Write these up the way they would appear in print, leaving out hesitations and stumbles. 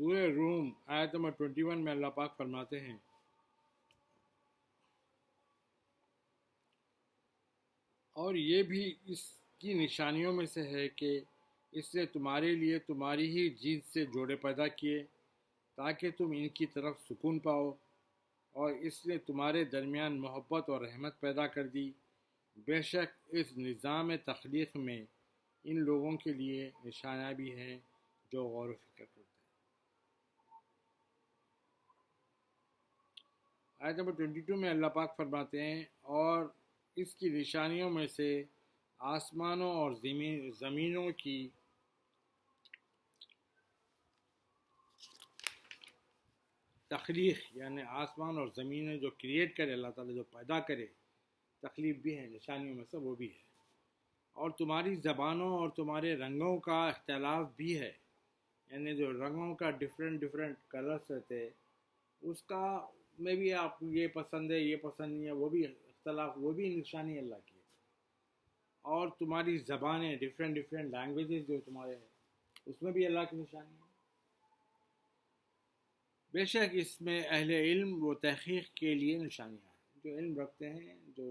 سورہ روم آیت نمبر 21 میں اللہ پاک فرماتے ہیں، اور یہ بھی اس کی نشانیوں میں سے ہے کہ اس نے تمہارے لیے تمہاری ہی جنس سے جوڑے پیدا کیے تاکہ تم ان کی طرف سکون پاؤ، اور اس نے تمہارے درمیان محبت اور رحمت پیدا کر دی۔ بے شک اس نظام تخلیق میں ان لوگوں کے لیے نشانیاں بھی ہیں جو غور و فکر کرتے ہیں۔ آیت نمبر 22 میں اللہ پاک فرماتے ہیں، اور اس کی نشانیوں میں سے آسمانوں اور زمینوں کی تخلیق، یعنی آسمان اور زمینیں جو کریٹ کرے اللہ تعالیٰ، جو پیدا کرے، تخلیق بھی ہے، نشانیوں میں سے وہ بھی ہے۔ اور تمہاری زبانوں اور تمہارے رنگوں کا اختلاف بھی ہے، یعنی جو رنگوں کا ڈفرینٹ کلرس رہتے، اس کا میں بھی آپ کو یہ پسند ہے، یہ پسند نہیں ہے، وہ بھی اختلاف، وہ بھی نشانی اللہ کی ہے۔ اور تمہاری زبانیں ڈفرینٹ لینگویجز جو تمہارے ہیں، اس میں بھی اللہ کی نشانی ہے۔ بے شک اس میں اہل علم و تحقیق کے لیے نشانیاں ہیں، جو علم رکھتے ہیں، جو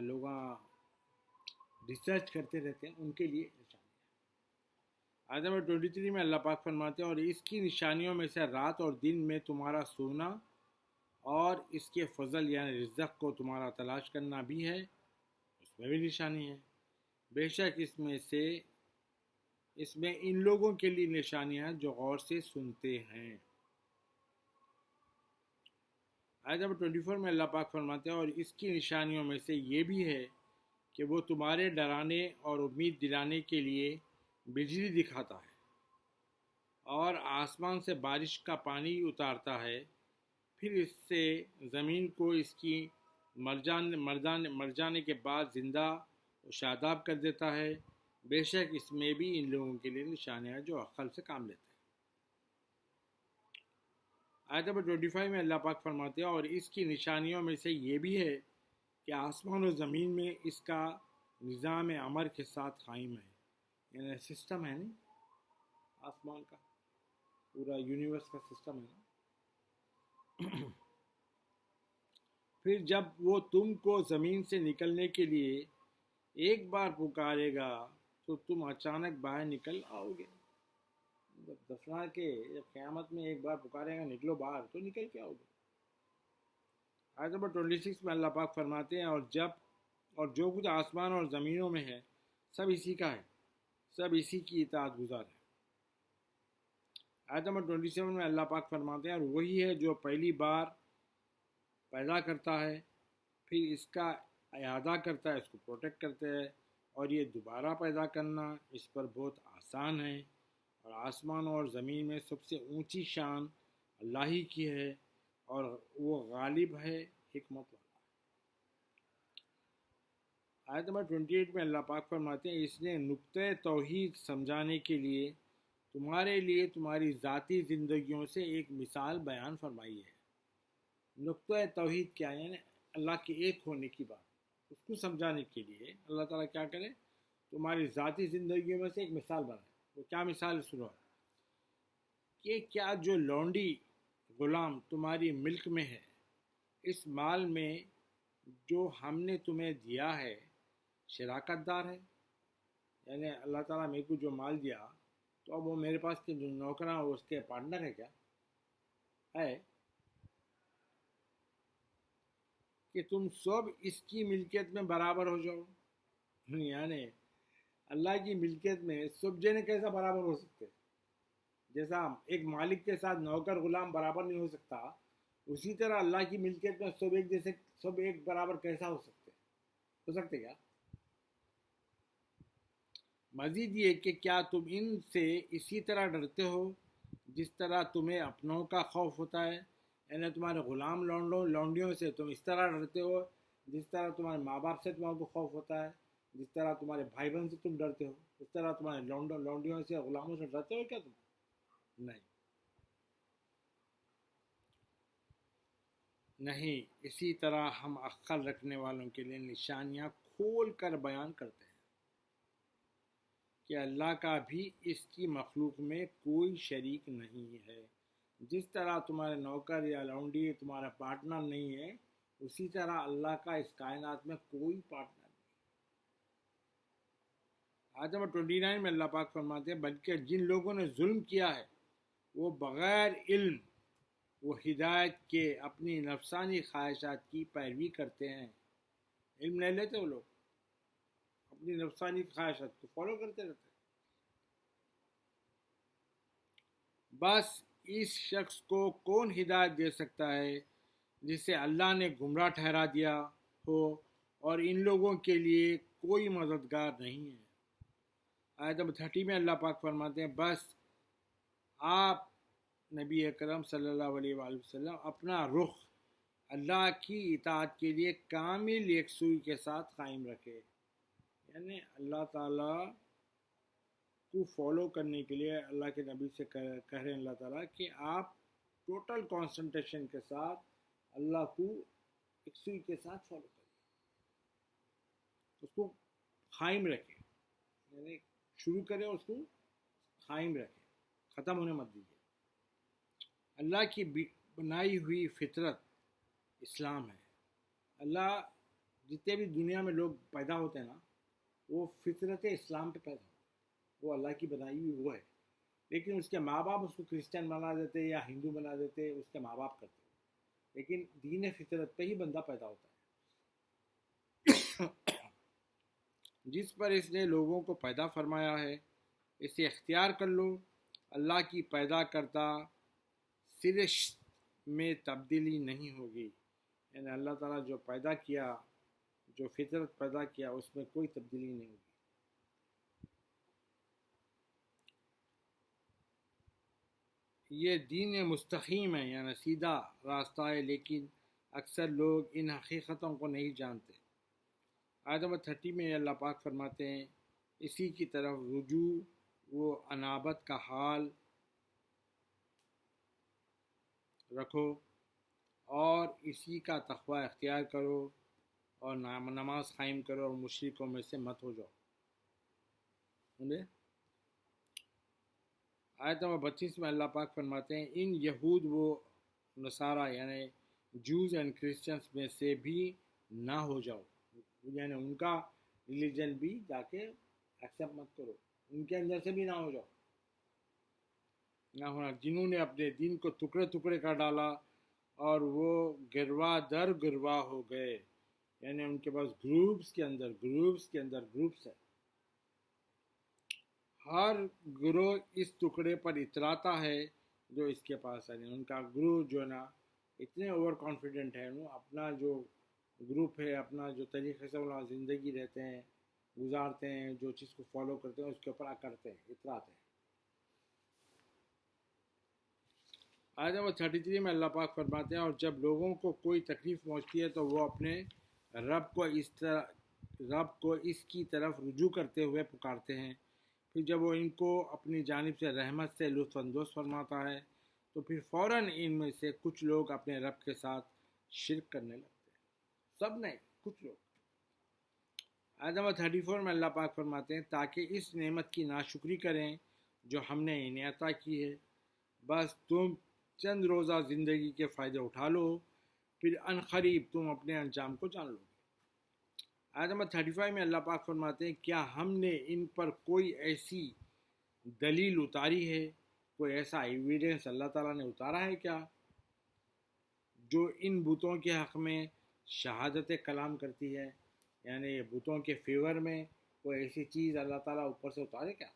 لوگ ریسرچ کرتے رہتے ہیں، ان کے لیے نشانیاں ہیں۔ آیت نمبر 23 میں اللہ پاک فرماتے ہیں، اور اس کی نشانیوں میں سے رات اور دن میں تمہارا سونا اور اس کے فضل یعنی رزق کو تمہارا تلاش کرنا بھی ہے، اس میں بھی نشانی ہے۔ بے شک اس میں ان لوگوں کے لیے نشانیاں جو غور سے سنتے ہیں۔ آیت نمبر 24 میں اللہ پاک فرماتے ہیں، اور اس کی نشانیوں میں سے یہ بھی ہے کہ وہ تمہارے ڈرانے اور امید دلانے کے لیے بجلی دکھاتا ہے، اور آسمان سے بارش کا پانی اتارتا ہے، پھر اس سے زمین کو اس کی مر جانے کے بعد زندہ و شاداب کر دیتا ہے۔ بے شک اس میں بھی ان لوگوں کے لیے نشانیاں جو عقل سے کام لیتے ہیں۔ آیت نمبر 25 میں اللہ پاک فرماتے ہیں، اور اس کی نشانیوں میں سے یہ بھی ہے کہ آسمان و زمین میں اس کا نظام امر کے ساتھ قائم ہے، یعنی سسٹم ہے نا، آسمان کا پورا یونیورس کا سسٹم ہے نا۔ پھر جب وہ تم کو زمین سے نکلنے کے لیے ایک بار پکارے گا تو تم اچانک باہر نکل آؤ گے۔ جب دفنا کے جب قیامت میں ایک بار پکارے گا نکلو باہر، تو نکل کے آؤ گے۔ آیت نمبر 26 میں اللہ پاک فرماتے ہیں، اور جو کچھ آسمان اور زمینوں میں ہے سب اسی کا ہے، سب اسی کی اطاعت گزار ہے۔ آیت نمبر 27 میں اللہ پاک فرماتے ہیں، اور وہی ہے جو پہلی بار پیدا کرتا ہے، پھر اس کا اعادہ کرتا ہے، اس کو پروٹیکٹ کرتا ہے، اور یہ دوبارہ پیدا کرنا اس پر بہت آسان ہے۔ اور آسمان اور زمین میں سب سے اونچی شان اللہ ہی کی ہے، اور وہ غالب ہے، حکمت والا۔ آیت نمبر 28 میں اللہ پاک فرماتے ہیں، اس نے نقطۂ توحید سمجھانے کے لیے تمہاری ذاتی زندگیوں سے ایک مثال بیان فرمائی ہے۔ نقطۂ توحید کیا ہے؟ یعنی اللہ کے ایک ہونے کی بات، اس کو سمجھانے کے لیے اللہ تعالیٰ کیا کرے، تمہاری ذاتی زندگیوں میں سے ایک مثال بنائے۔ وہ کیا مثال سنو، کہ کیا جو لونڈی غلام تمہاری ملک میں ہے، اس مال میں جو ہم نے تمہیں دیا ہے شراکت دار ہے؟ یعنی اللہ تعالیٰ میرے کو جو مال دیا، تو اب وہ میرے پاس کے جو نوکراں اس کے پارٹنر ہے کیا؟ ہے کہ تم سب اس کی ملکیت میں برابر ہو جاؤ؟ یعنی اللہ کی ملکیت میں سب جنے کیسا برابر ہو سکتے؟ جیسا ایک مالک کے ساتھ نوکر غلام برابر نہیں ہو سکتا، اسی طرح اللہ کی ملکیت میں سب ایک برابر کیسا ہو سکتے کیا؟ مزید یہ کہ کیا تم ان سے اسی طرح ڈرتے ہو جس طرح تمہیں اپنوں کا خوف ہوتا ہے؟ یعنی تمہارے غلام لونڈیوں سے تم اس طرح ڈرتے ہو جس طرح تمہارے ماں باپ سے تمہارے کو خوف ہوتا ہے، جس طرح تمہارے بھائی بہن سے تم ڈرتے ہو، اس طرح تمہارے لونڈیوں سے غلاموں سے ڈرتے ہو کیا تم؟ نہیں، اسی طرح ہم عقل رکھنے والوں کے لیے نشانیاں کھول کر بیان کرتے ہیں۔ کہ اللہ کا بھی اس کی مخلوق میں کوئی شریک نہیں ہے۔ جس طرح تمہارے نوکر یا لونڈی تمہارا پارٹنر نہیں ہے، اسی طرح اللہ کا اس کائنات میں کوئی پارٹنر نہیں۔ آیت نمبر 29 میں اللہ پاک فرماتے ہیں بلکہ جن لوگوں نے ظلم کیا ہے وہ بغیر علم و ہدایت کے اپنی نفسانی خواہشات کی پیروی کرتے ہیں۔ علم نہیں لیتے وہ لوگ، اپنی نفسانی خواہشات کو فالو کرتے رہتے ہیں۔ بس اس شخص کو کون ہدایت دے سکتا ہے جسے اللہ نے گمراہ ٹھہرا دیا ہو، اور ان لوگوں کے لیے کوئی مددگار نہیں ہے۔ آیت نمبر 30 میں اللہ پاک فرماتے ہیں بس آپ نبی اکرم صلی اللہ علیہ وآلہ وسلم اپنا رخ اللہ کی اطاعت کے لیے کامل یکسوئی کے ساتھ قائم رکھے، یعنی اللہ تعالیٰ کو فالو کرنے کے لیے اللہ کے نبی سے کہہ رہے ہیں اللہ تعالیٰ کہ آپ ٹوٹل کانسنٹریشن کے ساتھ اللہ کو یکسوئی کے ساتھ فالو کریں، اس کو قائم رکھیں، یعنی شروع کریں اس کو قائم رکھیں، ختم ہونے مت دیجیے۔ اللہ کی بنائی ہوئی فطرت اسلام ہے۔ اللہ جتنے بھی دنیا میں لوگ پیدا ہوتے ہیں نا، وہ فطرت اسلام پہ پیدا ہوتے ہیں، وہ اللہ کی بنائی ہوئی وہ ہے، لیکن اس کے ماں باپ اس کو کرسچن بنا دیتے یا ہندو بنا دیتے، اس کے ماں باپ کرتے، لیکن دین فطرت پہ ہی بندہ پیدا ہوتا ہے جس پر اس نے لوگوں کو پیدا فرمایا ہے، اسے اختیار کر لو۔ اللہ کی پیدا کردہ سرشت میں تبدیلی نہیں ہوگی، یعنی اللہ تعالیٰ جو پیدا کیا، جو فطرت پیدا کیا، اس میں کوئی تبدیلی نہیں ہوگی۔ یہ دین مستقیم ہے، یعنی سیدھا راستہ ہے، لیکن اکثر لوگ ان حقیقتوں کو نہیں جانتے۔ آیت نمبر 30 میں اللہ پاک فرماتے ہیں اسی کی طرف رجوع و انابت کا حال رکھو اور اسی کا تقوی اختیار کرو اور نماز قائم کرو اور مشرکوں میں سے مت ہو جاؤ۔ آیت نمبر 32 میں اللہ پاک فرماتے ہیں ان یہود و نصارہ یعنی جوز اینڈ کرسچنس میں سے بھی نہ ہو جاؤ، یعنی ان کا ریلیجن بھی جا کے ایکسیپٹ مت کرو، ان کے اندر سے بھی نہ ہو جاؤ، نہ ہونا، جنہوں نے اپنے دین کو ٹکڑے ٹکڑے کر ڈالا اور وہ گروا در گروا ہو گئے، یعنی ان کے پاس گروپس کے اندر گروپس ہے، ہر گروہ اس ٹکڑے پر اتراتا ہے جو اس کے پاس ہے، ان کا گروہ جو ہے نا اتنے اوور کانفیڈنٹ ہے، اپنا جو گروپ ہے، اپنا جو طریقے سے وہ زندگی رہتے ہیں، گزارتے ہیں، جو چیز کو فالو کرتے ہیں اس کے اوپر کرتے ہیں، اتراتے ہیں۔ آیت نمبر 33 میں اللہ پاک فرماتے ہیں اور جب لوگوں کو کوئی تکلیف پہنچتی ہے تو وہ اپنے رب کو اس کی طرف رجوع کرتے ہوئے پکارتے ہیں، پھر جب وہ ان کو اپنی جانب سے رحمت سے لطف اندوز فرماتا ہے تو پھر فوراً ان میں سے کچھ لوگ اپنے رب کے ساتھ شرک کرنے لگتے ہیں، سب نہیں، کچھ لوگ۔ آیت نمبر 34 میں اللہ پاک فرماتے ہیں تاکہ اس نعمت کی ناشکری کریں جو ہم نے انہیں عطا کی ہے، بس تم چند روزہ زندگی کے فائدے اٹھا لو، پھر عنقریب تم اپنے انجام کو جان لو گے۔ آیت نمبر 35 میں اللہ پاک فرماتے ہیں کیا ہم نے ان پر کوئی ایسی دلیل اتاری ہے، کوئی ایسا ایویڈنس اللہ تعالیٰ نے اتارا ہے کیا جو ان بتوں کے حق میں شہادت کلام کرتی ہے، یعنی بتوں کے فیور میں کوئی ایسی چیز اللہ تعالیٰ اوپر سے اتارے کیا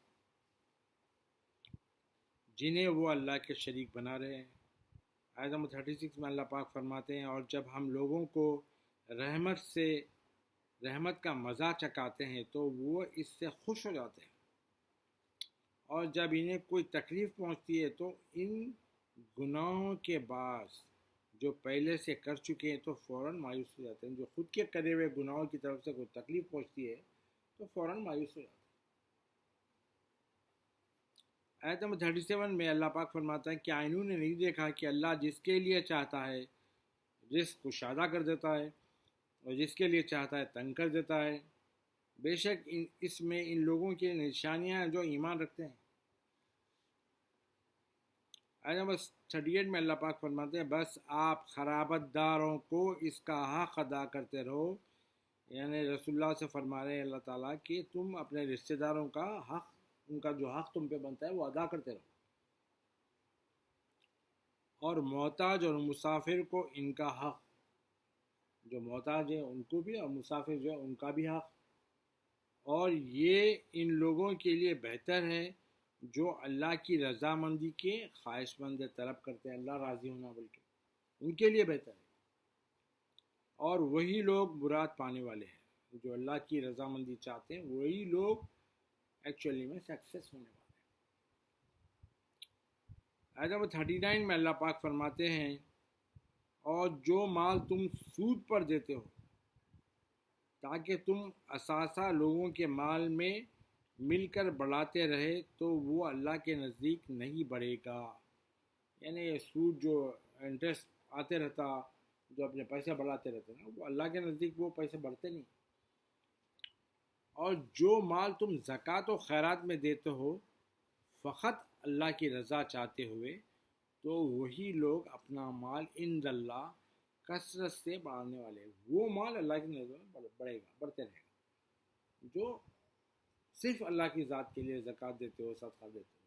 جنہیں وہ اللہ کے شریک بنا رہے ہیں۔ آیت نمبر 36 میں اللہ پاک فرماتے ہیں اور جب ہم لوگوں کو رحمت کا مزہ چکھاتے ہیں تو وہ اس سے خوش ہو جاتے ہیں، اور جب انہیں کوئی تکلیف پہنچتی ہے تو ان گناہوں کے باعث جو پہلے سے کر چکے ہیں تو فوراً مایوس ہو جاتے ہیں، جو خود کے کرے ہوئے گناہوں کی طرف سے کوئی تکلیف پہنچتی ہے تو فوراً مایوس ہو جاتے ہیں۔ آیت نمبر 37 میں اللہ پاک فرماتا ہے کیا انہوں نے نہیں دیکھا کہ اللہ جس کے لیے چاہتا ہے رزق کشادہ کر دیتا ہے اور جس کے لیے چاہتا ہے تنگ کر دیتا ہے، بے شک اس میں ان لوگوں کی نشانیاں ہیں جو ایمان رکھتے ہیں۔ آیت نمبر 38 میں اللہ پاک فرماتے ہیں بس آپ خرابت داروں کو اس کا حق ادا کرتے رہو، یعنی رسول اللہ سے فرما رہے ہیں اللہ تعالیٰ کہ تم اپنے رشتہ داروں کا حق، ان کا جو حق تم پہ بنتا ہے وہ ادا کرتے رہو، اور محتاج اور مسافر کو ان کا حق، جو محتاج ہے ان کو بھی اور مسافر جو ہے ان کا بھی حق، اور یہ ان لوگوں کے لیے بہتر ہے جو اللہ کی رضامندی کے خواہش مند طلب کرتے ہیں، اللہ راضی ہونا بلکہ ان کے لیے بہتر ہے، اور وہی لوگ مراد پانے والے ہیں، جو اللہ کی رضامندی چاہتے ہیں وہی لوگ ایکچولی میں سکسیس ہونے والے ہیں۔ آیت نمبر 39 میں اللہ پاک فرماتے ہیں اور جو مال تم سود پر دیتے ہو تاکہ تم اثاثہ لوگوں کے مال میں مل کر بڑھاتے رہے تو وہ اللہ کے نزدیک نہیں بڑھے گا، یعنی یہ سود جو انٹرسٹ آتے رہتا، جو اپنے پیسے بڑھاتے رہتے نا، وہ اللہ کے نزدیک وہ پیسے بڑھتے نہیں۔ اور جو مال تم زکوٰۃ و خیرات میں دیتے ہو فقط اللہ کی رضا چاہتے ہوئے تو وہی لوگ اپنا مال عند اللہ کثرت سے بڑھانے والے ہیں، وہ مال اللہ کی نظر میں بڑھے گا، بڑھتے رہے گا، جو صرف اللہ کی ذات کے لیے زکوٰۃ دیتے ہو، صدقہ دیتے ہو۔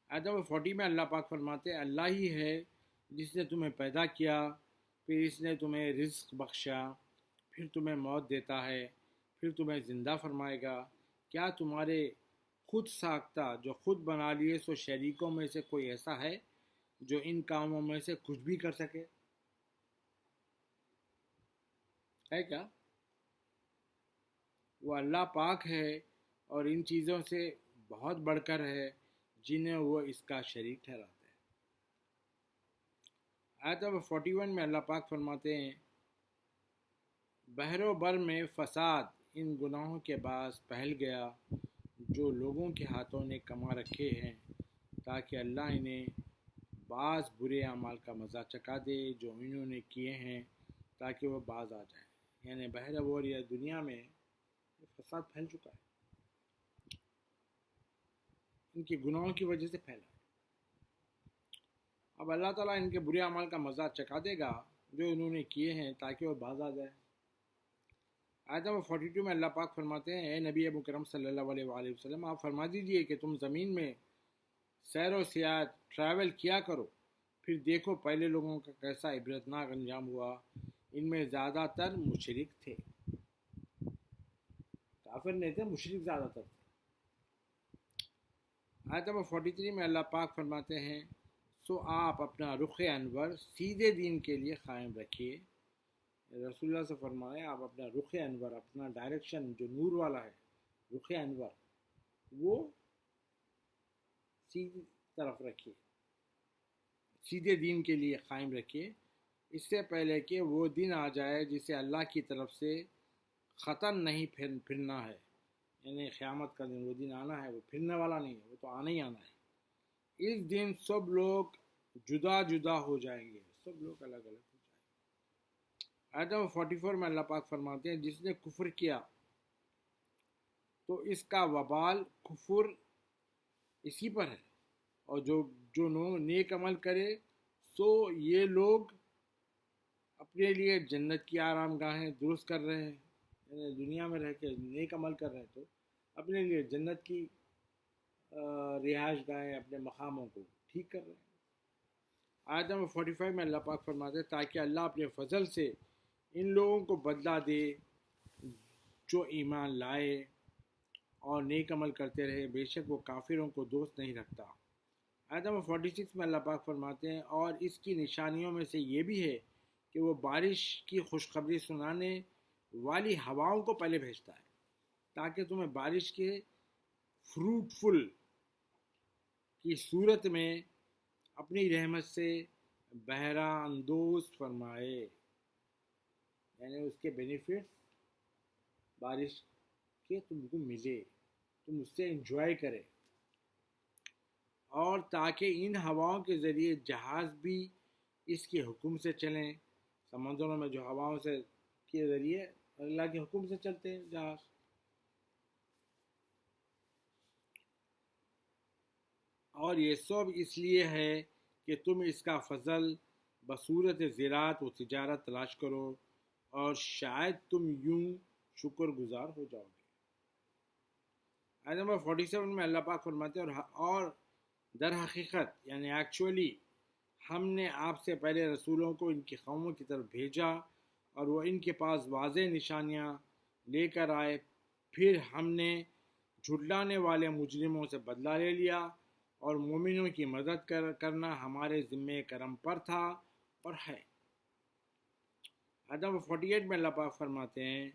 آیت نمبر 40 میں اللہ پاک فرماتے ہیں اللہ ہی ہے جس نے تمہیں پیدا کیا، پھر اس نے تمہیں رزق بخشا، پھر تمہیں موت دیتا ہے، پھر تمہیں زندہ فرمائے گا، کیا تمہارے خود ساختہ جو خود بنا لیے سو شریکوں میں سے کوئی ایسا ہے جو ان کاموں میں سے کچھ بھی کر سکے؟ ہے کیا؟ وہ اللہ پاک ہے اور ان چیزوں سے بہت بڑھ کر ہے جنہیں وہ اس کا شریک ٹھہراتے ہیں۔ آیت نمبر 41 میں اللہ پاک فرماتے ہیں بحر و بر میں فساد ان گناہوں کے باعث پھیل گیا جو لوگوں کے ہاتھوں نے کما رکھے ہیں، تاکہ اللہ انہیں بعض برے اعمال کا مزہ چکھا دے جو انہوں نے کیے ہیں تاکہ وہ باز آ جائیں، یعنی بحر بور یا دنیا میں فساد پھیل چکا ہے، ان کے گناہوں کی وجہ سے پھیلا ہے۔ اب اللہ تعالیٰ ان کے برے اعمال کا مزہ چکھا دے گا جو انہوں نے کیے ہیں تاکہ وہ باز آ جائے۔ آیت نمبر 42 میں اللہ پاک فرماتے ہیں اے نبی مکرم صلی اللہ علیہ وآلہ وسلم آپ فرما دیجئے کہ تم زمین میں سیر و سیاحت ٹریول کیا کرو، پھر دیکھو پہلے لوگوں کا کیسا عبرتناک انجام ہوا، ان میں زیادہ تر مشرک تھے، کافر نہیں تھے، مشرک زیادہ تر تھے۔ آیت نمبر 43 میں اللہ پاک فرماتے ہیں سو آپ اپنا رخ انور سیدھے دین کے لیے قائم رکھیے، رسول اللہ سے فرمائے آپ اپنا رخ انور، اپنا ڈائریکشن جو نور والا ہے، رخ انور وہ سیدھی طرف رکھیے، سیدھے دین کے لیے قائم رکھیے، اس سے پہلے کہ وہ دن آ جائے جسے اللہ کی طرف سے ختم نہیں پھرنا ہے، یعنی قیامت کا دن، وہ دن آنا ہے، وہ پھرنے والا نہیں ہے، وہ تو آنا ہی آنا ہے۔ اس دن سب لوگ جدا جدا ہو جائیں گے، سب لوگ الگ الگ ہو جائیں گے۔ آیت نمبر 44 میں اللہ پاک فرماتے ہیں جس نے کفر کیا تو اس کا وبال کفر اسی پر ہے، اور جو نیک عمل کرے سو یہ لوگ اپنے لیے جنت کی آرام گاہیں درست کر رہے ہیں، یعنی دنیا میں رہ کے نیک عمل کر رہے ہیں تو اپنے لیے جنت کی رہائش گاہیں، اپنے مقاموں کو ٹھیک کر رہے ہیں۔ آیت نمبر 45 میں اللہ پاک فرماتے ہیں تاکہ اللہ اپنے فضل سے ان لوگوں کو بدلہ دے جو ایمان لائے اور نیک عمل کرتے رہے، بے شک وہ کافروں کو دوست نہیں رکھتا۔ آیت نمبر 46 میں اللہ پاک فرماتے ہیں اور اس کی نشانیوں میں سے یہ بھی ہے کہ وہ بارش کی خوشخبری سنانے والی ہواؤں کو پہلے بھیجتا ہے تاکہ تمہیں بارش کے فروٹفل کی صورت میں اپنی رحمت سے بہرہ اندوز فرمائے، یعنی اس کے بینیفٹس بارش کے تم کو ملے، تم اس سے انجوائے کرے، اور تاکہ ان ہواؤں کے ذریعے جہاز بھی اس کے حکم سے چلیں، سمندروں میں جو ہواؤں سے کے ذریعے اللہ کے حکم سے چلتے ہیں جہاز. اور یہ سب اس لیے ہے کہ تم اس کا فضل بصورت زراعت و تجارت تلاش کرو اور شاید تم یوں شکر گزار ہو جاؤ گے. آیت نمبر 47 میں اللہ پاک فرماتے ہیں اور در حقیقت یعنی ایکچولی ہم نے آپ سے پہلے رسولوں کو ان کی قوموں کی طرف بھیجا اور وہ ان کے پاس واضح نشانیاں لے کر آئے، پھر ہم نے جھٹلانے والے مجرموں سے بدلہ لے لیا اور مومنوں کی مدد کرنا ہمارے ذمہ کرم پر تھا اور ہے. آیت نمبر 48 میں اللہ پاک فرماتے ہیں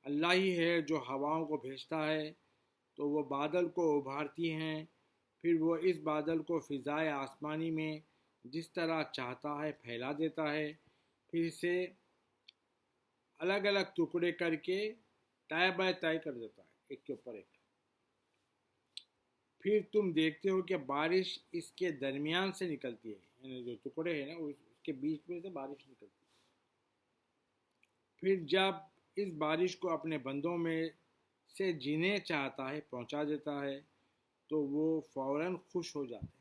اللہ ہی ہے جو ہواؤں کو بھیجتا ہے تو وہ بادل کو ابھارتی ہیں، پھر وہ اس بادل کو فضائے آسمانی میں جس طرح چاہتا ہے پھیلا دیتا ہے، پھر اسے الگ الگ ٹکڑے کر کے طے بائے طے کر دیتا ہے ایک کے اوپر ایک. پھر تم دیکھتے ہو کہ بارش اس کے درمیان سے نکلتی ہے، یعنی جو ٹکڑے ہیں نا اس کے بیچ میں سے بارش نکلتی ہے. پھر جب اس بارش کو اپنے بندوں میں سے جنہیں چاہتا ہے پہنچا دیتا ہے تو وہ فوراً خوش ہو جاتے ہیں.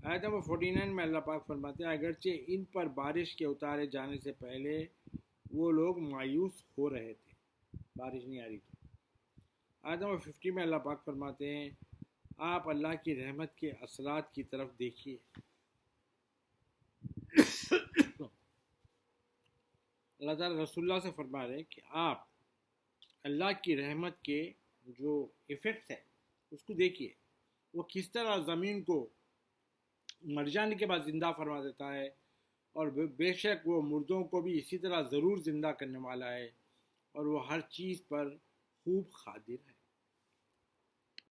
آیت نمبر 49 میں اللہ پاک فرماتے ہیں اگرچہ ان پر بارش کے اتارے جانے سے پہلے وہ لوگ مایوس ہو رہے تھے، بارش نہیں آ رہی تھی. آیت نمبر 50 میں اللہ پاک فرماتے ہیں آپ اللہ کی رحمت کے اثرات کی طرف دیکھیے. اللہ تعالیٰ رسول اللہ سے فرما رہے ہیں کہ آپ اللہ کی رحمت کے جو ایفیکٹس ہے اس کو دیکھیے، وہ کس طرح زمین کو مر جانے کے بعد زندہ فرما دیتا ہے، اور بے شک وہ مردوں کو بھی اسی طرح ضرور زندہ کرنے والا ہے اور وہ ہر چیز پر خوب قادر ہے.